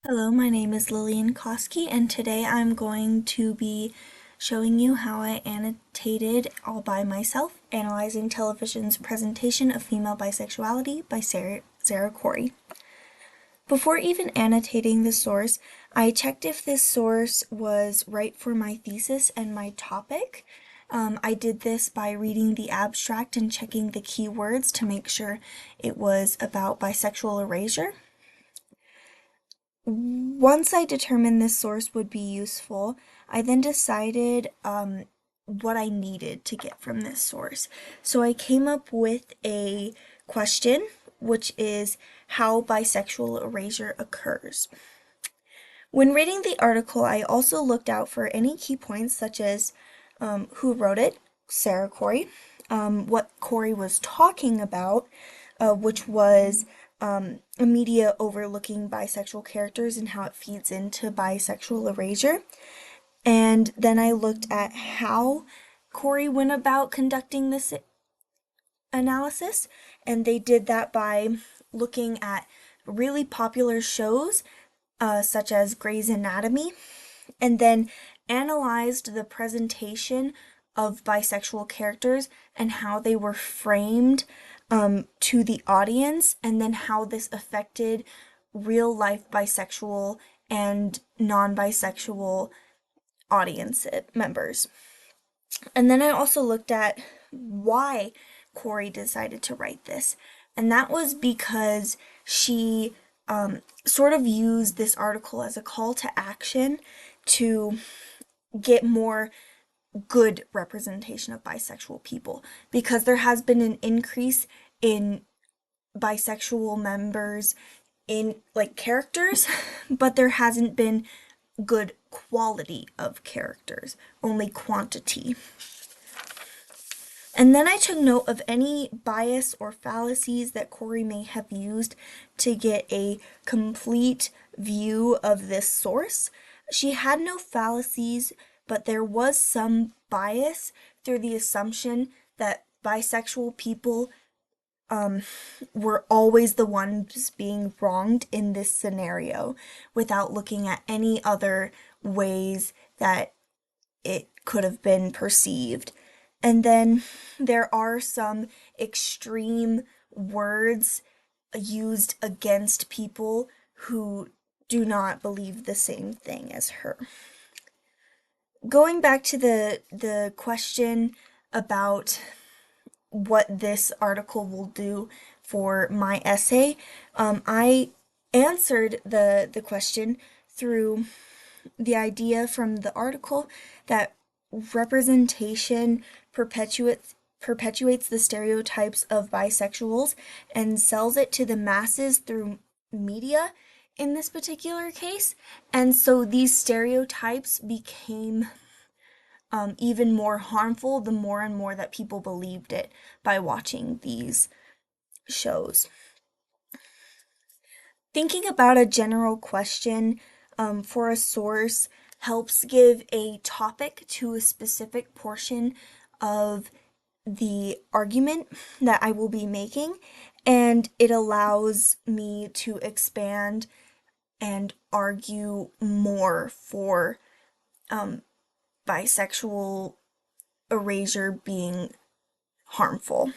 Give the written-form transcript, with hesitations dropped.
Hello, my name is Lillian Koski, and today I'm going to be showing you how I annotated all by myself, Analyzing Television's Presentation of Female Bisexuality by Sarah Corey. Before even annotating the source, I checked if this source was right for my thesis and my topic. I did this by reading the abstract and checking the keywords to make sure it was about bisexual erasure. Once I determined this source would be useful, I then decided what I needed to get from this source. So I came up with a question, which is how bisexual erasure occurs. When reading the article, I also looked out for any key points such as who wrote it, Sarah Corey, what Corey was talking about, which was a media overlooking bisexual characters and how it feeds into bisexual erasure. And then I looked at how Corey went about conducting this analysis, and they did that by looking at really popular shows such as Grey's Anatomy, and then analyzed the presentation of bisexual characters and how they were framed to the audience, and then how this affected real life bisexual and non bisexual audience members. And then I also looked at why Corey decided to write this, and that was because she sort of used this article as a call to action to get more good representation of bisexual people, because there has been an increase in bisexual members in like characters, but there hasn't been good quality of characters, only quantity. And then I took note of any bias or fallacies that Corey may have used to get a complete view of this source. She had no fallacies, but there was some bias through the assumption that bisexual people were always the ones being wronged in this scenario without looking at any other ways that it could have been perceived. And then there are some extreme words used against people who do not believe the same thing as her. Going back to the question about what this article will do for my essay, I answered the question through the idea from the article that representation perpetuates the stereotypes of bisexuals and sells it to the masses through media in this particular case. And so these stereotypes became even more harmful the more and more that people believed it by watching these shows. Thinking about a general question for a source helps give a topic to a specific portion of the argument that I will be making, and it allows me to expand and argue more for bisexual erasure being harmful.